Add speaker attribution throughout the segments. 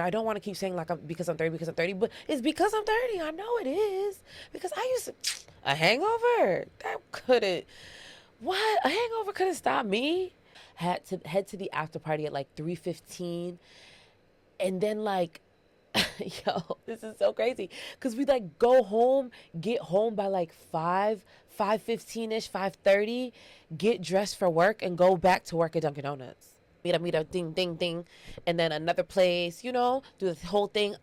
Speaker 1: I don't want to keep saying like because I'm 30, but it's because I'm 30. I know it is because I used to a hangover that couldn't what a hangover couldn't stop me. Had to head to the after party at like 3:15, and then like yo, this is so crazy because we like go home, get home by like 5:15 ish, 5:30, get dressed for work, and go back to work at Dunkin' Donuts. Meet up, ding, ding, ding, and then another place, do the whole thing.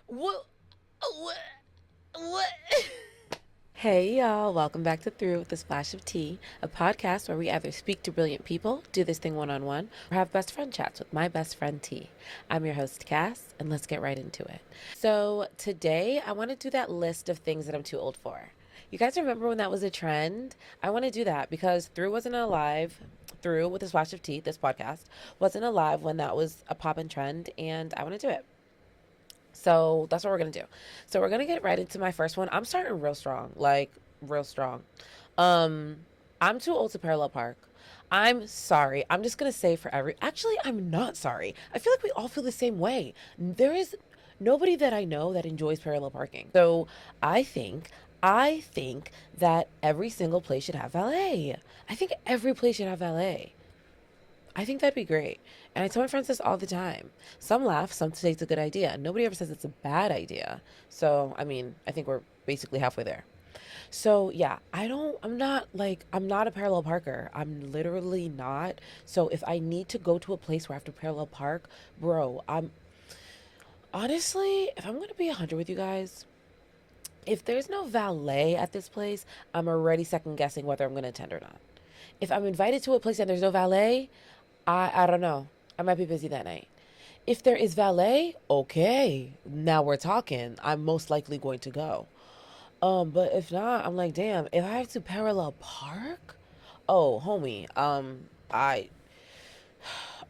Speaker 1: What? What? What? Hey y'all, welcome back to Through with a Splash of Tea, a podcast where we either speak to brilliant people, do this thing one on one, or have best friend chats with my best friend T. I'm your host Cass, and let's get right into it. So today I want to do that list of things that I'm too old for. You guys remember when that was a trend? I want to do that because Through wasn't alive. Through with a Splash of Tea, this podcast, wasn't alive when that was a pop and trend, and I want to do it. So that's what we're gonna do. So we're gonna get right into my first one. I'm starting real strong, like real strong. Um, I'm too old to parallel park. I'm sorry. I'm just gonna say for every. Actually, I'm not sorry. I feel like we all feel the same way. There is nobody that I know that enjoys parallel parking. So I think. I think that every single place should have valet. I think every place should have valet. I think that'd be great. And I tell my friends this all the time. Some laugh, some say it's a good idea. Nobody ever says it's a bad idea. So, I mean, I think we're basically halfway there. So, yeah, I'm not a parallel parker. I'm literally not. So, if I need to go to a place where I have to parallel park, bro, honestly, if I'm going to be 100 with you guys, if there's no valet at this place, I'm already second guessing whether I'm going to attend or not. If I'm invited to a place and there's no valet, I don't know. I might be busy that night. If there is valet, okay, now we're talking. I'm most likely going to go. But if not, I'm like, damn, if I have to parallel park, oh, homie, I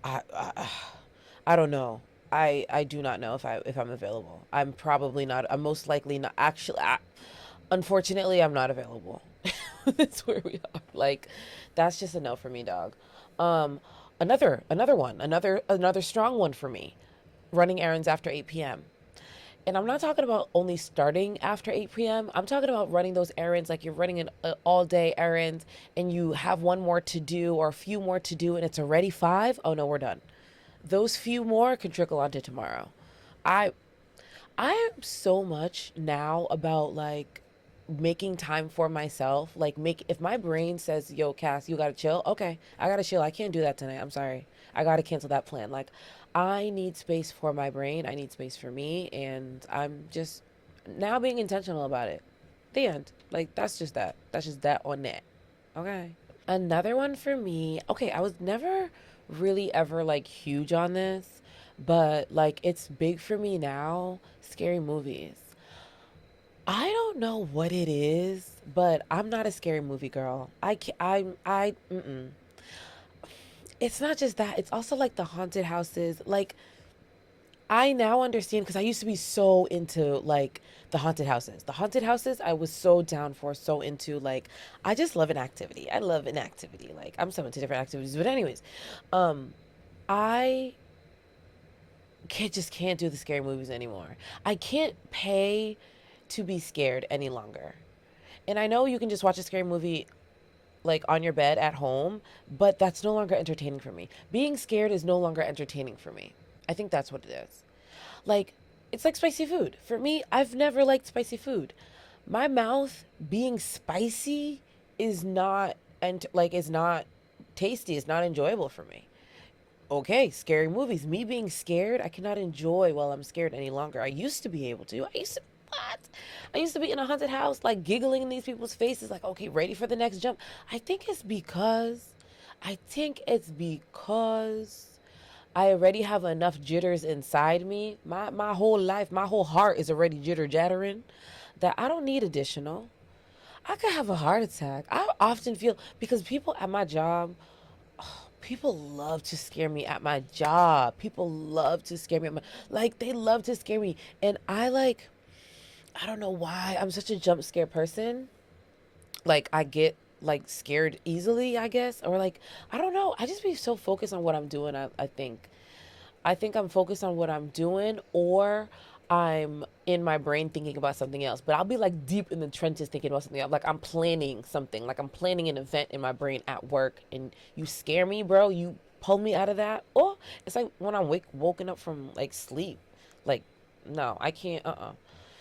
Speaker 1: I don't know. I do not know if I'm available. I'm probably not. I'm most likely not. Actually, unfortunately, I'm not available. That's where we are. Like, that's just a no for me, dog. Um, another strong one for me. Running errands after 8 p.m. And I'm not talking about only starting after 8 p.m. I'm talking about running those errands like you're running an all day errand and you have one more to do or a few more to do and it's already 5. Oh no, we're done. Those few more can trickle onto tomorrow. I I am so much now about like making time for myself. Like make if my brain says, "Yo, Cass, you gotta chill." Okay, I gotta chill. I can't do that tonight. I'm sorry. I gotta cancel that plan. Like I need space for my brain. I need space for me, and I'm just now being intentional about it. The end. Like that's just that. That's just that on that. Okay. Another one for me. Okay, I was never really ever like huge on this, but like it's big for me now. Scary movies. I don't know what it is, but I'm not a scary movie girl. I can mm-mm. It's not just that. It's also like the haunted houses. Like I now understand because I used to be so into like the haunted houses. The haunted houses I was so down for, so into like I just love an activity. I love an activity. Like I'm so into different activities. But anyways, um I can't do the scary movies anymore. I can't pay to be scared any longer. And I know you can just watch a scary movie like on your bed at home, but that's no longer entertaining for me. Being scared is no longer entertaining for me. I think that's what it is. Like, it's like spicy food. For me, I've never liked spicy food. My mouth being spicy is not and like is not tasty, is not enjoyable for me. Okay, scary movies. Me being scared, I cannot enjoy while I'm scared any longer. I used to be able to. What? I used to be in a haunted house, like giggling in these people's faces, like, okay, ready for the next jump. I think it's because I already have enough jitters inside me. My whole life, my whole heart is already jitter jattering that I don't need additional. I could have a heart attack. I often feel because people at my job, people love to scare me at my job. People love to scare me at my like they love to scare me. And I don't know why I'm such a jump scare person. Like I get like scared easily, I guess, or like I don't know. I just be so focused on what I'm doing. I think I'm focused on what I'm doing, or I'm in my brain thinking about something else. But I'll be like deep in the trenches thinking about something else. Like I'm planning something, like I'm planning an event in my brain at work, and you scare me, bro. You pull me out of that. Oh, it's like when I'm woken up from like sleep. Like, no, I can't.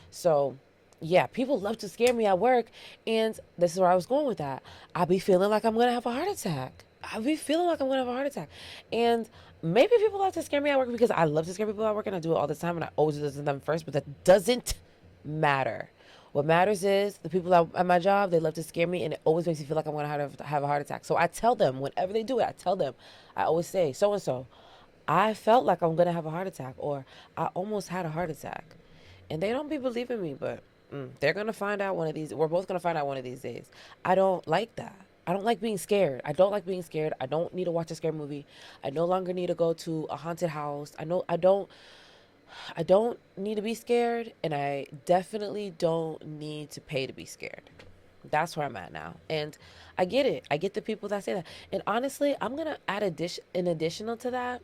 Speaker 1: So, yeah, people love to scare me at work, and this is where I was going with that. I be feeling like I'm gonna have a heart attack. I be feeling like I'm gonna have a heart attack, and maybe people love to scare me at work because I love to scare people at work, and I do it all the time, and I always do this to them first. But that doesn't matter. What matters is the people at my job, they love to scare me, and it always makes me feel like I'm gonna have a heart attack. So I tell them whenever they do it, I tell them, I always say, so and so, I felt like I'm gonna have a heart attack, or I almost had a heart attack, and they don't be believing me, but they're gonna find out one of these. We're both gonna find out one of these days. I don't like that. I don't like being scared. I don't like being scared. I don't need to watch a scary movie. I no longer need to go to a haunted house. I know I don't. I don't need to be scared, and I definitely don't need to pay to be scared. That's where I'm at now, and I get it. I get the people that say that, and honestly, I'm gonna add an additional to that.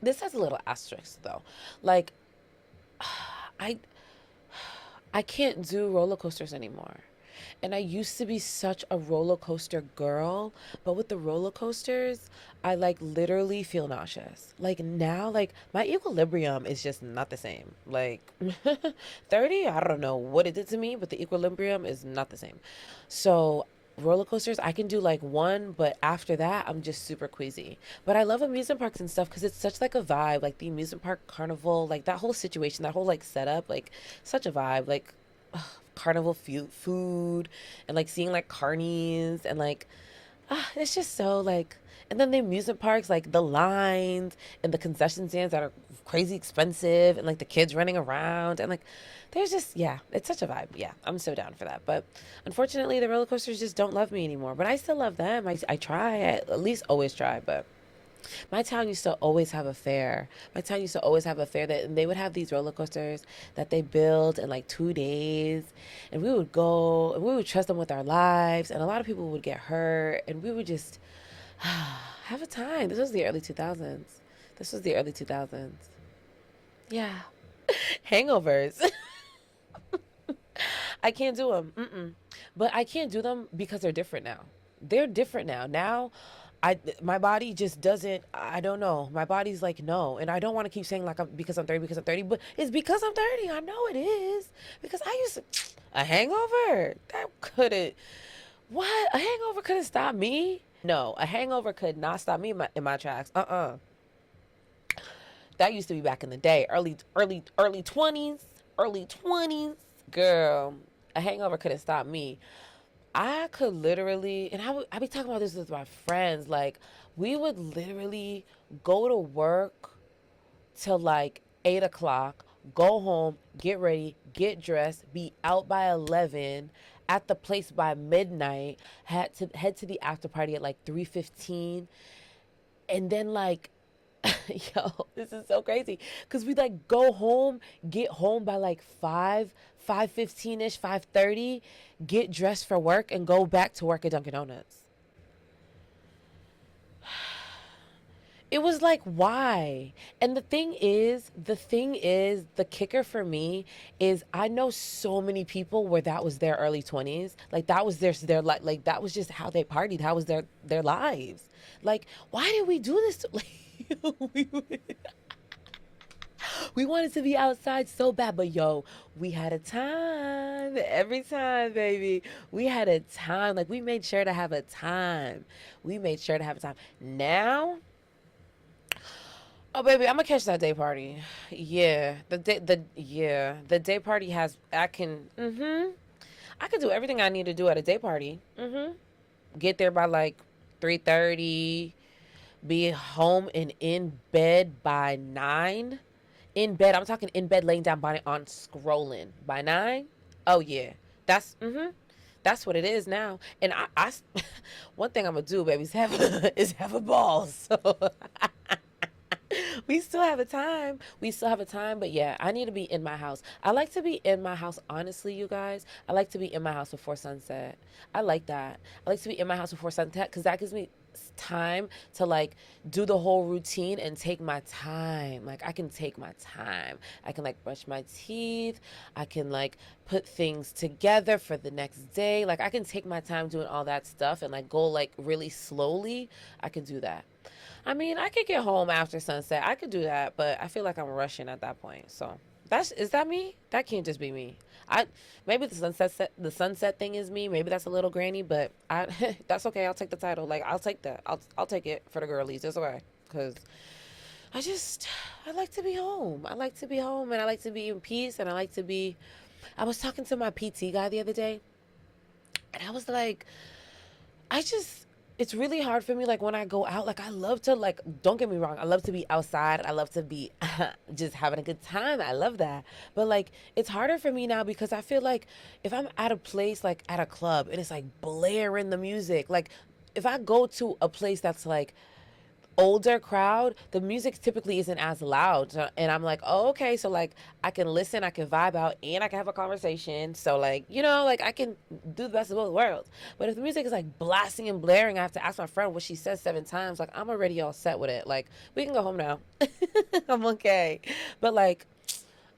Speaker 1: This has a little asterisk though, like I I can't do roller coasters anymore. And I used to be such a roller coaster girl, but with the roller coasters, I like literally feel nauseous. Like now, like my equilibrium is just not the same. Like 30, I don't know what it did to me, but the equilibrium is not the same. So roller coasters, I can do like one, but after that, I'm just super queasy. But I love amusement parks and stuff because it's such like a vibe, like the amusement park carnival, like that whole situation, that whole like setup, like such a vibe. Like carnival food and like seeing like carnies and like it's just so like, and then the amusement parks, like the lines and the concession stands that are crazy expensive, and like the kids running around, and like there's just, yeah, it's such a vibe. Yeah, I'm so down for that. But unfortunately the roller coasters just don't love me anymore, but I still love them. I try, I at least always try. But my town used to always have a fair. My town used to always have a fair, that, and they would have these roller coasters that they build in like 2 days, and we would go and we would trust them with our lives, and a lot of people would get hurt, and we would just have a time. This was the early 2000s. This was the early 2000s. Yeah, hangovers. I can't do them. But I can't do them because they're different now. They're different now. Now, my body just doesn't. I don't know. My body's like no, and I don't want to keep saying like because I'm 30, because I'm 30, but it's because I'm 30. I know it is because I used to a hangover that couldn't. What, a hangover couldn't stop me? No, a hangover could not stop me in my tracks. That used to be back in the day, early 20s, early 20s. Girl, a hangover couldn't stop me. I could literally, and I be talking about this with my friends. Like, we would literally go to work till like 8 o'clock, go home, get ready, get dressed, be out by 11, at the place by midnight, had to head to the after party at like 3:15, and then like yo, this is so crazy because we like go home, get home by like 5:15 ish, 5:30, get dressed for work, and go back to work at Dunkin' Donuts. It was like, why? And the kicker for me is I know so many people where that was their early 20s. Like that was their like that was just how they partied. How was their lives. Like, why did we do this to, like we, we wanted to be outside so bad, but yo, we had a time every time, baby. We had a time. Like we made sure to have a time. We made sure to have a time. Now, oh baby, I'm gonna catch that day party. Yeah, the day party has. I can do everything I need to do at a day party. Get there by like 3:30. Be home and in bed by 9. In bed, I'm talking in bed, laying down by on scrolling by 9. Oh yeah, that's that's what it is now. And one thing I'm gonna do, baby, is have is have a ball. So We still have a time. We still have a time, but yeah, I need to be in my house. I like to be in my house, honestly, you guys. I like to be in my house before sunset. I like that. I like to be in my house before sunset because that gives me time to like do the whole routine and take my time. Like I can take my time. I can like brush my teeth. I can like put things together for the next day. Like I can take my time doing all that stuff and like go like really slowly. I can do that. I mean, I could get home after sunset. I could do that, but I feel like I'm rushing at that point. So that's is that me? That can't just be me. I maybe the sunset thing is me. Maybe that's a little granny, but I that's okay. I'll take the title. Like I'll take that. I'll take it for the girlies. It's okay. Cause I just I like to be home. I like to be home, and I like to be in peace, and I like to be. I was talking to my PT guy the other day, and I was like, I just it's really hard for me like when I go out, like I love to like don't get me wrong, I love to be outside. I love to be just having a good time. I love that. But like it's harder for me now because I feel like if I'm at a place like at a club and it's like blaring the music, like if I go to a place that's like older crowd, the music typically isn't as loud. And I'm like, oh, okay. So, like, I can listen, I can vibe out, and I can have a conversation. So, like, you know, like, I can do the best of both worlds. But if the music is, like, blasting and blaring, I have to ask my friend what she says 7 times. Like, I'm already all set with it. Like, we can go home now. I'm okay. But, like,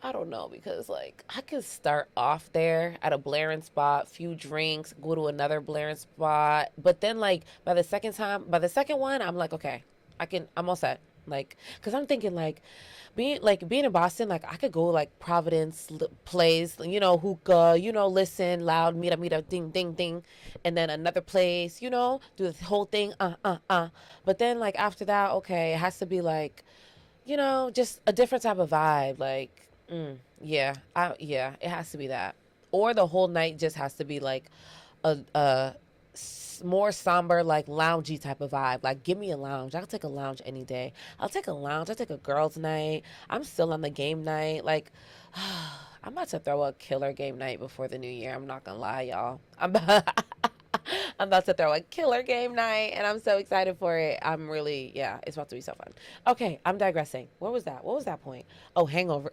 Speaker 1: I don't know because like I could start off there at a blaring spot, few drinks, go to another blaring spot, but then like by the second one, I'm like okay, I'm all set. Like, cause I'm thinking being in Boston, like I could go like Providence place, you know, hookah, you know, listen loud, meet up, ding, ding, ding, and then another place, you know, do the whole thing, But then like after that, okay, it has to be like, you know, just a different type of vibe, like. Yeah, it has to be that, or the whole night just has to be like a more somber, like loungy type of vibe. Like, give me a lounge. I'll take a lounge any day. I'll take a lounge. I'll take a girls' night. I'm still on the game night. Like, I'm about to throw a killer game night before the new year. I'm not gonna lie, y'all. I'm about to throw a killer game night, and I'm so excited for it. I'm really, yeah, it's about to be so fun. Okay, I'm digressing. What was that? What was that point? Oh, hangover.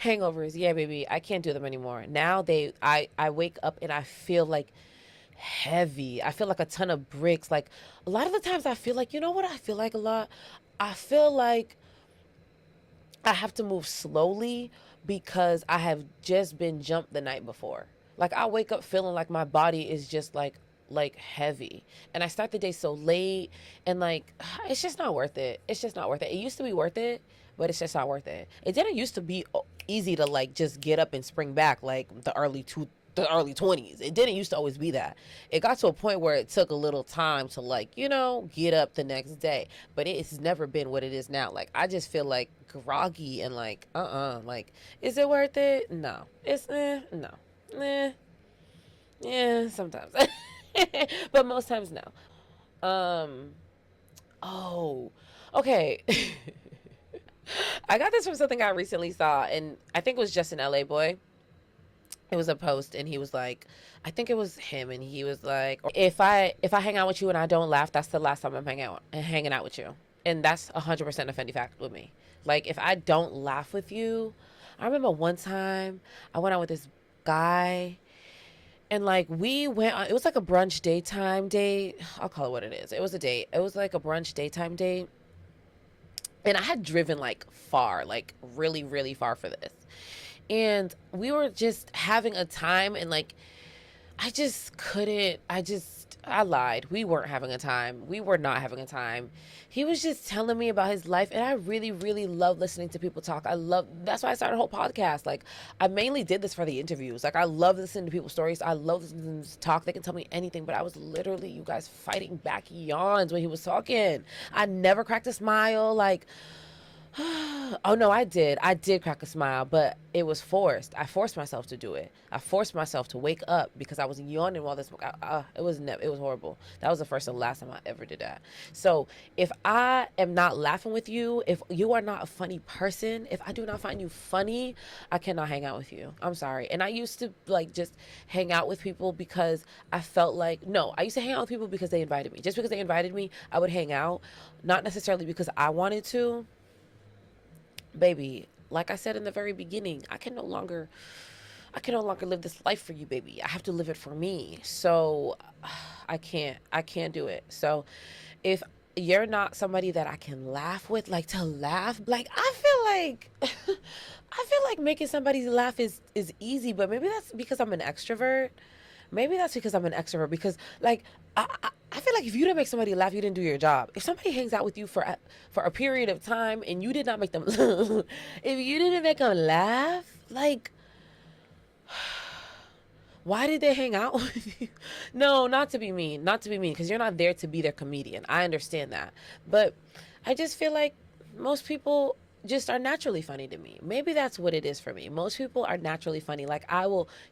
Speaker 1: Hangovers, yeah, baby. I can't do them anymore. Now I wake up and I feel like heavy. I feel like a ton of bricks. Like a lot of the times I feel like, you know what I feel like a lot? I feel like I have to move slowly because I have just been jumped the night before. Like I wake up feeling like my body is just like heavy. And I start the day so late and like it's just not worth it. It's just not worth it. It used to be worth it, but it's just not worth it. It didn't used to be easy to like just get up and spring back like the early 20s. It didn't used to always be that. It got to a point where it took a little time to like, you know, get up the next day. But it's never been what it is now. Like I just feel like groggy and like like is it worth it? No. It's no. Yeah, sometimes. But most times no. Um oh. Okay. I got this from something I recently saw and I think it was just an LA boy. It was a post and he was like, I think it was him and he was like, if I hang out with you and I don't laugh, that's the last time I'm hanging out with you. And that's 100% a Fendi fact with me. Like if I don't laugh with you, I remember one time I went out with this guy and like we went on, it was like a brunch daytime date. I'll call it what it is. It was a date. It was like a brunch daytime date. And I had driven like far, like really, really far for this. And we were just having a time and like I just couldn't. I lied. We weren't having a time. We were not having a time. He was just telling me about his life, and I really, really love listening to people talk. That's why I started a whole podcast. Like, I mainly did this for the interviews. Like, I love listening to people's stories. I love listening to them talk. They can tell me anything, but I was literally, you guys, fighting back yawns when he was talking. I never cracked a smile. Like, Oh no, I did. I did crack a smile, but it was forced. I forced myself to do it. I forced myself to wake up because I was yawning while this. It was horrible. That was the first and last time I ever did that. So if I am not laughing with you, if you are not a funny person, if I do not find you funny, I cannot hang out with you. I'm sorry. And I used to like just hang out with people because I felt like no. I used to hang out with people because they invited me. Just because they invited me, I would hang out, not necessarily because I wanted to. Baby, like I said in the very beginning, I can no longer live this life for you, baby. I have to live it for me. So I can't do it. So if you're not somebody that I can laugh with, like to laugh, like I feel like I feel like making somebody laugh is easy, but maybe that's because I'm an extrovert. Maybe that's because I'm an extrovert because like I feel like if you didn't make somebody laugh, you didn't do your job. If somebody hangs out with you for a period of time and you did not make them if you didn't make them laugh, like why did they hang out with you? No, not to be mean, not to be mean, because you're not there to be their comedian. I understand that. But I just feel like most people just are naturally funny to me. Maybe that's what it is for me. Most people are naturally funny. Like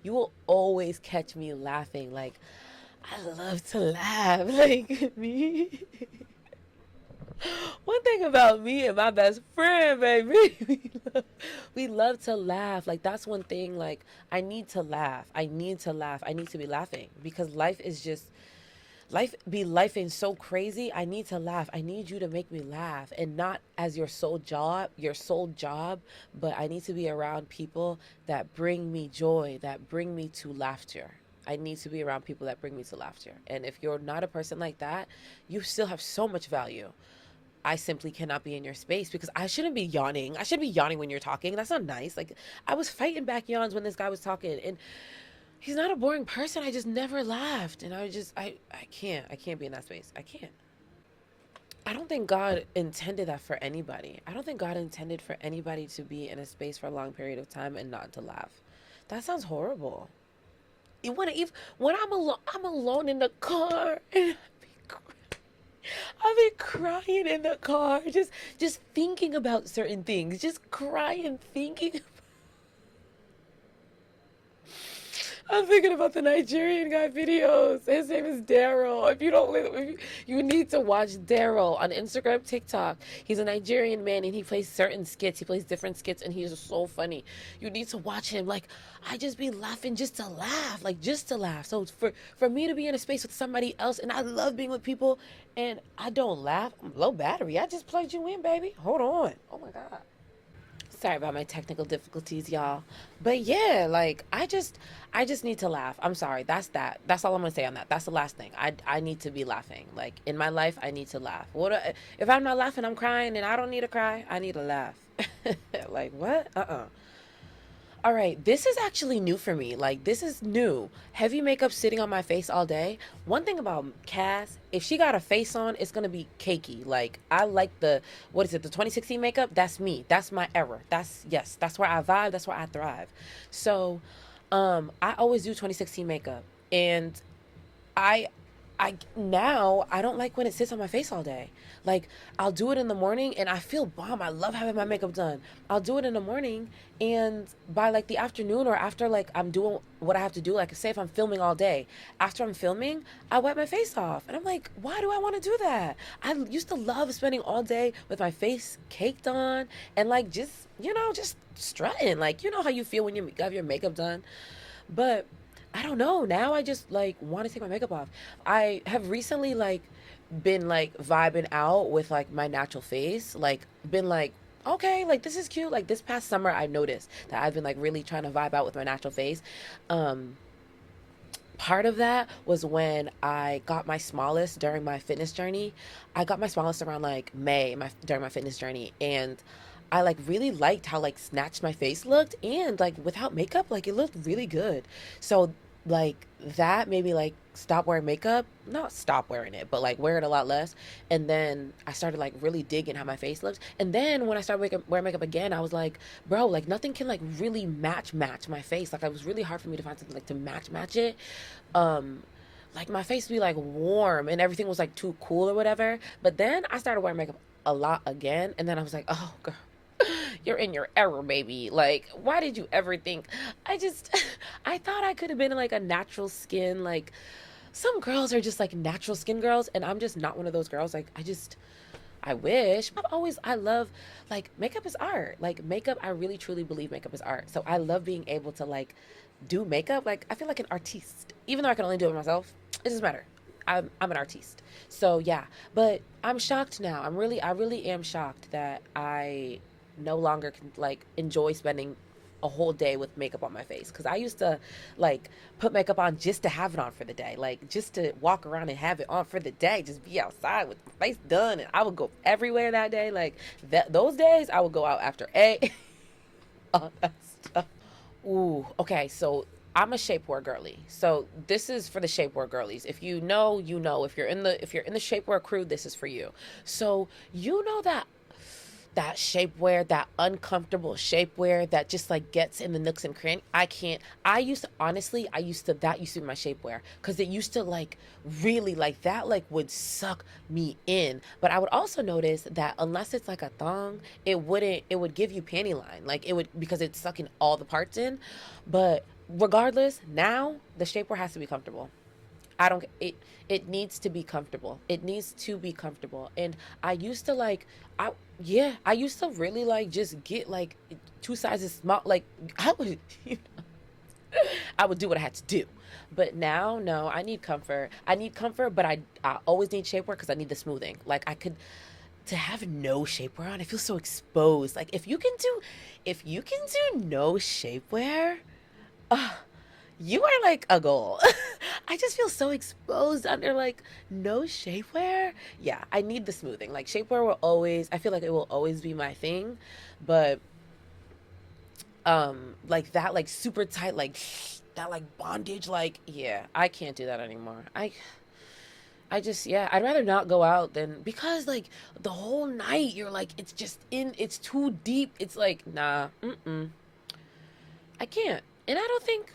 Speaker 1: you will always catch me laughing. Like, I love to laugh. Like, me. One thing about me and my best friend, baby, we love to laugh. Like that's one thing. Like I need to laugh. I need to laugh. I need to be laughing because life is just life be lifing so crazy. I need to laugh. I need you to make me laugh and not as your sole job, but I need to be around people that bring me joy, that bring me to laughter. I need to be around people that bring me to laughter. And if you're not a person like that, you still have so much value. I simply cannot be in your space because I shouldn't be yawning. I should be yawning when you're talking. That's not nice. Like I was fighting back yawns when this guy was talking and he's not a boring person. I just never laughed. And I can't be in that space. I can't. I don't think God intended that for anybody. I don't think God intended for anybody to be in a space for a long period of time and not to laugh. That sounds horrible. When I'm alone in the car and I've been crying in the car, just thinking about certain things, just crying, thinking. I'm thinking about the Nigerian guy videos. His name is Daryl. If you don't live, you need to watch Daryl on Instagram, TikTok. He's a Nigerian man and he plays certain skits. He plays different skits and he's so funny. You need to watch him. Like I just be laughing just to laugh, like just to laugh. So for me to be in a space with somebody else, and I love being with people, and I don't laugh. I'm low battery. I just plugged you in, baby. Hold on. Oh my god. Sorry about my technical difficulties, y'all. But yeah, like I just need to laugh. I'm sorry. That's that. That's all I'm gonna say on that. That's the last thing. I need to be laughing. Like in my life, I need to laugh. If I'm not laughing, I'm crying, and I don't need to cry. I need to laugh. Like what? All right, this is actually new for me. Like, this is new. Heavy makeup sitting on my face all day. One thing about Cass, if she got a face on, it's gonna be cakey. Like, I like what is it, the 2016 makeup? That's me. That's my era. Yes, that's where I vibe. That's where I thrive. So, I always do 2016 makeup. And I I now I don't like when it sits on my face all day. Like I'll do it in the morning and I feel bomb. I love having my makeup done. I'll do it in the morning and by like the afternoon or after like I'm doing what I have to do, like say if I'm filming all day, after I'm filming, I wipe my face off. And I'm like, why do I want to do that? I used to love spending all day with my face caked on and like just, just strutting. Like, you know how you feel when you have your makeup done. But I don't know. Now I just like want to take my makeup off. I have recently like been like vibing out with like my natural face. Like been like, okay, like this is cute. Like this past summer I noticed that I've been like really trying to vibe out with my natural face. Part of that was when I got my smallest during my fitness journey. I got my smallest around like May during my fitness journey and I like really liked how like snatched my face looked and like without makeup like it looked really good. So like that made me like stop wearing makeup, not stop wearing it, but like wear it a lot less. And then I started like really digging how my face looks. And then when I started wearing makeup again, I was like, bro, like nothing can like really match my face. Like it was really hard for me to find something like to match it. Like my face would be like warm and everything was like too cool or whatever. But then I started wearing makeup a lot again and then I was like, oh girl, you're in your error, baby. Like, why did you ever think? I just, I thought I could have been like a natural skin. Like, some girls are just like natural skin girls, and I'm just not one of those girls. Like, I wish. I love, like, makeup is art. Like, makeup, I really truly believe makeup is art. So I love being able to, like, do makeup. Like, I feel like an artiste. Even though I can only do it myself, it doesn't matter. I'm an artiste. So yeah, but I'm shocked now. I really am shocked that I no longer can like enjoy spending a whole day with makeup on my face, because I used to like put makeup on just to have it on for the day, like just to walk around and have it on for the day, just be outside with my face done, and I would go everywhere that day. Like those days I would go out after all that stuff. Ooh, okay. So I'm a shapewear girly. So this is for the shapewear girlies. If you know, you know. If you're in the shapewear crew, this is for you. So you know that shapewear, that uncomfortable shapewear that just like gets in the nooks and crannies. I can't. I used to honestly, that used to be my shapewear, because it used to like really like that like would suck me in. But I would also notice that unless it's like a thong, it would give you panty line, like it would, because it's sucking all the parts in. But regardless, now the shapewear has to be comfortable. I don't it needs to be comfortable. It needs to be comfortable. And I used to like I yeah, I used to really like just get like two sizes small, like I would I would do what I had to do. But now, no, I need comfort. I need comfort, but I always need shapewear because I need the smoothing. Like I could, to have no shapewear on, I feel so exposed. Like if you can do no shapewear, you are like a goal. I just feel so exposed under like no shapewear. Yeah, I need the smoothing. Like shapewear will always, I feel like it will always be my thing, but like that like super tight like that like bondage, like yeah, I can't do that anymore. I just, yeah, I'd rather not go out than, because like the whole night you're like it's just in, it's too deep. It's like nah, I can't. And I don't think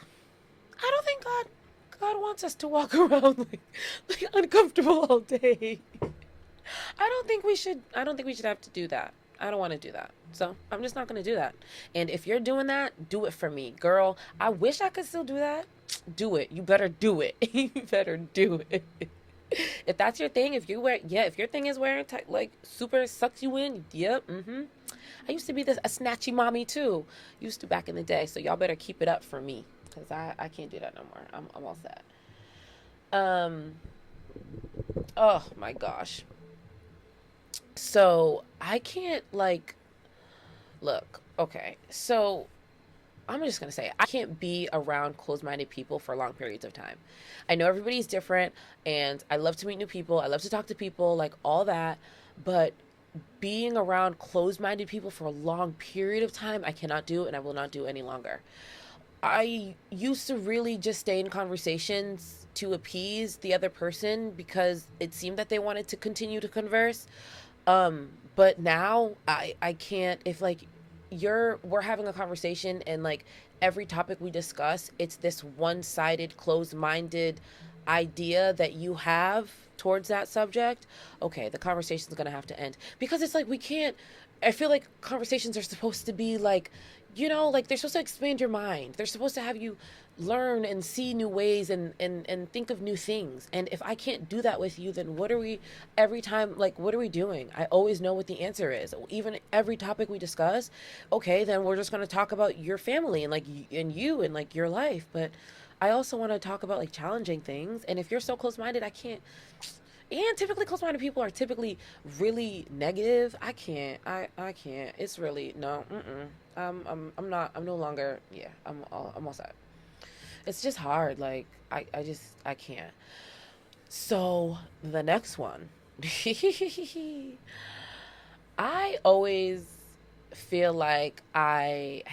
Speaker 1: God wants us to walk around like uncomfortable all day. I don't think we should have to do that. I don't want to do that. So, I'm just not going to do that. And if you're doing that, do it for me. Girl, I wish I could still do that. Do it. You better do it. You better do it. If that's your thing, if your thing is wearing tight, like super sucks you in, yep, I used to be a snatchy mommy too. Used to back in the day. So y'all better keep it up for me, because I can't do that no more. I'm all set. Um, oh my gosh. So I can't like look. Okay, so I'm just gonna say I can't be around closed-minded people for long periods of time. I know everybody's different, and I love to meet new people. I love to talk to people, like all that. But being around closed-minded people for a long period of time, I cannot do, and I will not do any longer. I used to really just stay in conversations to appease the other person because it seemed that they wanted to continue to converse. But now I can't. If like we're having a conversation and like every topic we discuss, it's this one-sided, closed-minded idea that you have towards that subject, okay, the conversation's gonna have to end, because it's like we can't. I feel like conversations are supposed to be like, like they're supposed to expand your mind. They're supposed to have you learn and see new ways and think of new things. And if I can't do that with you, then what are we, every time, like, what are we doing? I always know what the answer is. Even every topic we discuss, okay, then we're just going to talk about your family and like, and you and like your life. But I also want to talk about like challenging things. And if you're so close minded, I can't. And typically close minded people are typically really negative. I can't. It's really, no, I'm not, I'm no longer, yeah, I'm all set. It's just hard. Like, I can't. So the next one, I always feel like I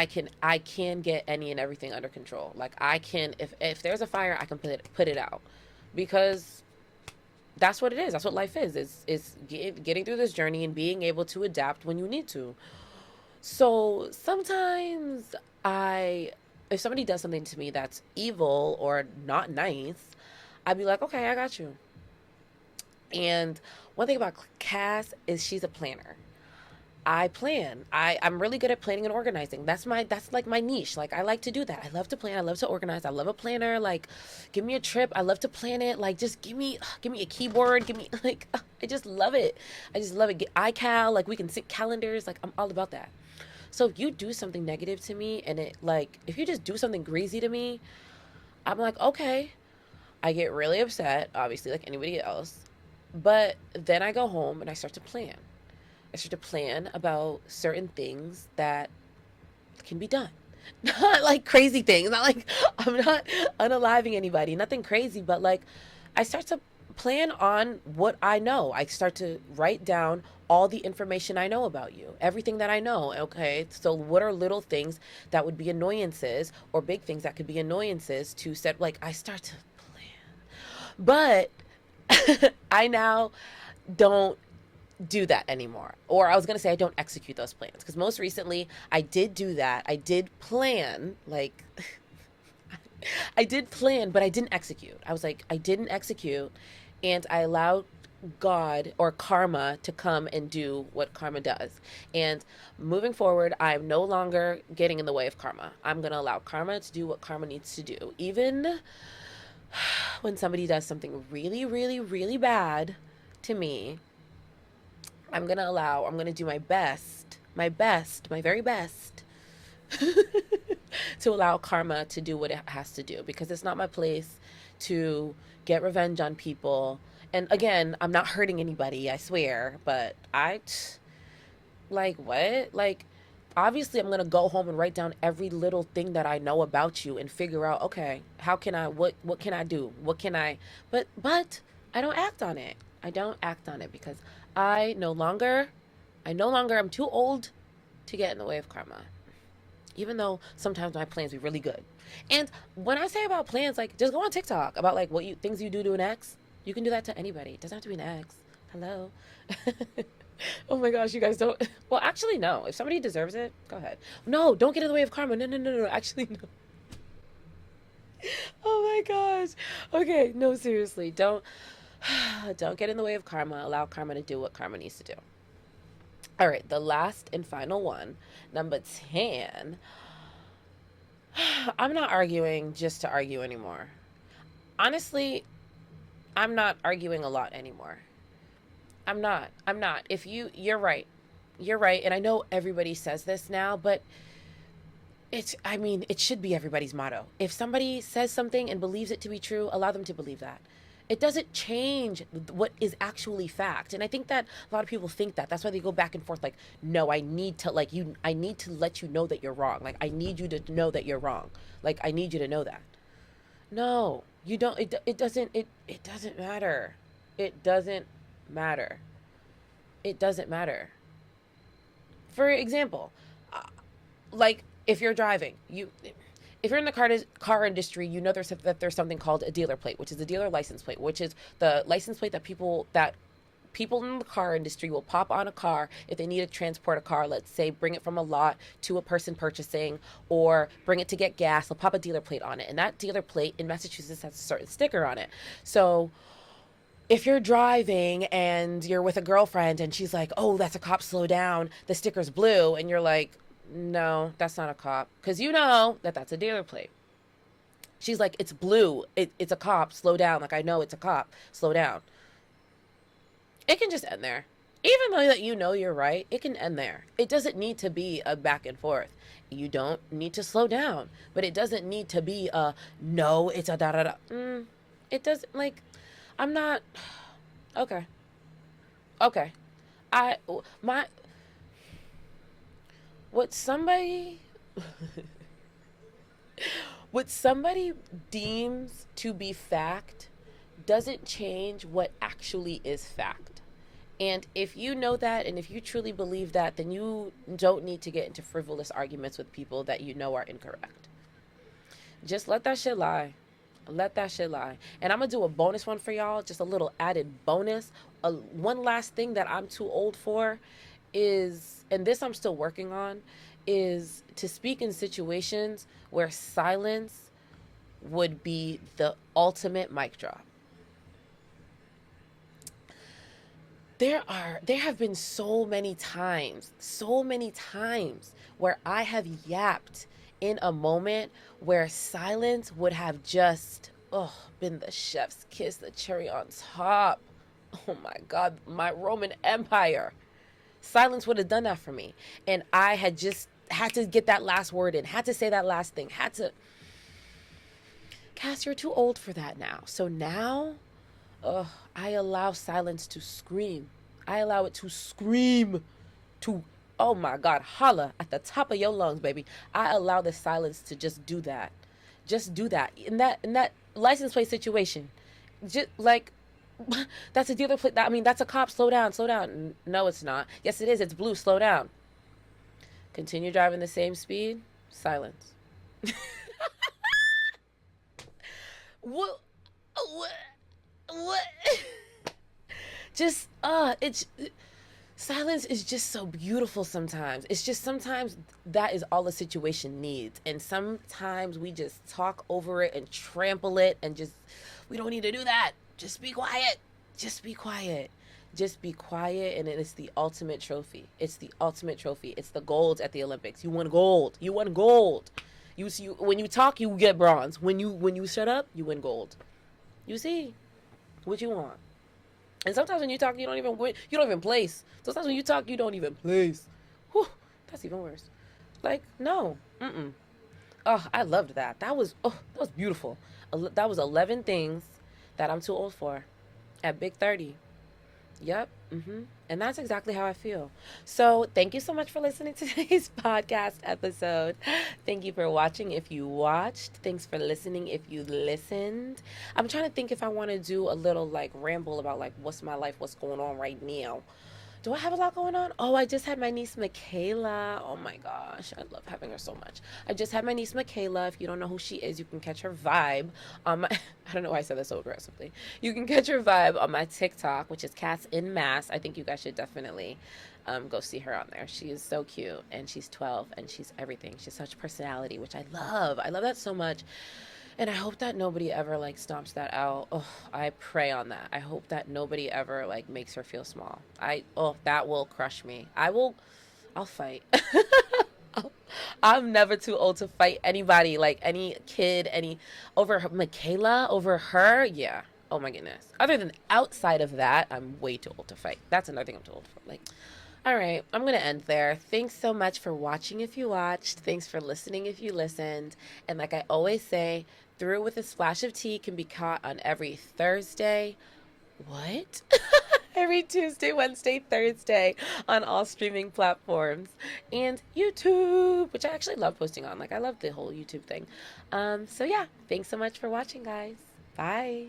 Speaker 1: can get any and everything under control. Like I can, if there's a fire, I can put it out, because that's what it is. That's what life is. It's getting through this journey and being able to adapt when you need to. So sometimes if somebody does something to me that's evil or not nice, I'd be like, okay, I got you. And one thing about Cass is she's a planner. I plan. I'm really good at planning and organizing. That's like my niche. Like I like to do that. I love to plan. I love to organize. I love a planner. Like give me a trip. I love to plan it. Like just give me a keyboard. Give me like I just love it. I just love it. Get iCal. Like we can sync calendars. Like I'm all about that. So if you do something negative to me and it like if you just do something greasy to me, I'm like, okay. I get really upset, obviously like anybody else. But then I go home and I start to plan. I start to plan about certain things that can be done. Not like crazy things. Not like I'm not unaliving anybody. Nothing crazy, but like I start to plan on what I know. I start to write down all the information I know about you, everything that I know. Okay, so what are little things that would be annoyances or big things that could be annoyances to set? Like I start to plan, but I now don't do that anymore. Or I was going to say I don't execute those plans because most recently I did do that. I did plan, like, I did plan, but I didn't execute. I was like, I didn't execute, and I allowed God or karma to come and do what karma does. And moving forward, I'm no longer getting in the way of karma. I'm going to allow karma to do what karma needs to do. Even when somebody does something really, really, really bad to me, I'm going to do my very best to allow karma to do what it has to do because it's not my place to get revenge on people. And again, I'm not hurting anybody, I swear, but like what? Like obviously I'm going to go home and write down every little thing that I know about you and figure out, okay, how can I what can I do? What can I but I don't act on it. I don't act on it because I no longer I'm too old to get in the way of karma. Even though sometimes my plans be really good. And when I say about plans, like just go on TikTok about like what you things you do to an ex. You can do that to anybody. It doesn't have to be an ex. Hello. Oh my gosh, you guys don't. Well, actually, no. If somebody deserves it, go ahead. No, don't get in the way of karma. No, no, no, no. Actually, no. Oh my gosh. Okay, no, seriously, don't get in the way of karma. Allow karma to do what karma needs to do. All right, the last and final one, number 10. I'm not arguing just to argue anymore. Honestly, I'm not arguing a lot anymore. I'm not. I'm not. If you're right. You're right. And I know everybody says this now, but I mean, it should be everybody's motto. If somebody says something and believes it to be true, allow them to believe that. It doesn't change what is actually fact. And I think that a lot of people think that. That's why they go back and forth like, no, I need to like you I need to let you know that you're wrong. Like I need you to know that you're wrong. Like I need you to know that. No, you don't it doesn't matter. It doesn't matter. It doesn't matter. For example, like if you're driving, if you're in the car industry, you know there's something called a dealer plate, which is a dealer license plate, which is the license plate that people in the car industry will pop on a car if they need to transport a car. Let's say bring it from a lot to a person purchasing, or bring it to get gas. They'll pop a dealer plate on it, and that dealer plate in Massachusetts has a certain sticker on it. So if you're driving and you're with a girlfriend and she's like, "Oh, that's a cop, slow down. The sticker's blue." And you're like, "No, that's not a cop." Because you know that that's a dealer plate. She's like, "It's blue. It's a cop, slow down." Like, I know it's a cop, slow down. It can just end there. Even though that you know you're right, it can end there. It doesn't need to be a back and forth. You don't need to slow down, but it doesn't need to be a no, it's a da da da. It doesn't like, I'm not, okay, okay. I, my, what somebody, what somebody deems to be fact doesn't change what actually is fact. And if you know that and if you truly believe that, then you don't need to get into frivolous arguments with people that you know are incorrect. Just let that shit lie. Let that shit lie. And I'm going to do a bonus one for y'all, just a little added bonus. One last thing that I'm too old for is, and this I'm still working on, is to speak in situations where silence would be the ultimate mic drop. there have been so many times where I have yapped in a moment where silence would have just been the chef's kiss, the cherry on top. Oh my God, my Roman Empire. Silence would have done that for me. And I had just had to get that last word in, had to say that last thing, had to. Cass, you're too old for that now. So now, I allow silence to scream. I allow it to scream, to, oh my God, holla at the top of your lungs, baby. I allow the silence to just do that. Just do that. In that license plate situation, just like, that's a dealer plate. I mean, that's a cop. Slow down, slow down. No, it's not. Yes, it is. It's blue. Slow down. Continue driving the same speed. Silence. What? What? What? Just it's silence is just so beautiful sometimes. It's just sometimes that is all a situation needs. And sometimes we just talk over it and trample it and just we don't need to do that. Just be quiet. Just be quiet. Just be quiet, and it's the ultimate trophy. It's the ultimate trophy. It's the gold at the Olympics. You won gold. You won gold. You when you talk, you get bronze. When you shut up, you win gold. You see what you want. And sometimes when you talk, you don't even win. You don't even place. Sometimes when you talk, you don't even place. Whew, that's even worse. Like, no. Mm-mm. Oh, I loved that. That was beautiful. That was 11 things that I'm too old for at big 30. Yep. And that's exactly how I feel. So thank you so much for listening to today's podcast episode. Thank you for watching if you watched. Thanks for listening if you listened. I'm trying to think if I want to do a little like ramble about like what's my life, what's going on right now. Do I have a lot going on? Oh, I just had my niece Michaela. Oh my gosh, I love having her so much. I just had my niece Michaela. If you don't know who she is, you can catch her vibe on my, I don't know why I said that so aggressively. You can catch her vibe on my TikTok, which is Cats in Mass. I think you guys should definitely go see her on there. She is so cute, and she's 12, and she's everything. She's such personality, which I love. I love that so much. And I hope that nobody ever like stomps that out. Oh, I pray on that. I hope that nobody ever like makes her feel small. That will crush me. I'll fight. I'm never too old to fight anybody, like any kid, over Michaela, over her. Yeah. Oh my goodness. Other than outside of that, I'm way too old to fight. That's another thing I'm too old for. Like, all right, I'm going to end there. Thanks so much for watching if you watched. Thanks for listening if you listened. And like I always say, Through with a Splash of Tea can be caught on every Thursday. What? Every Tuesday, Wednesday, Thursday on all streaming platforms and YouTube, which I actually love posting on. Like, I love the whole YouTube thing. So yeah, thanks so much for watching, guys. Bye.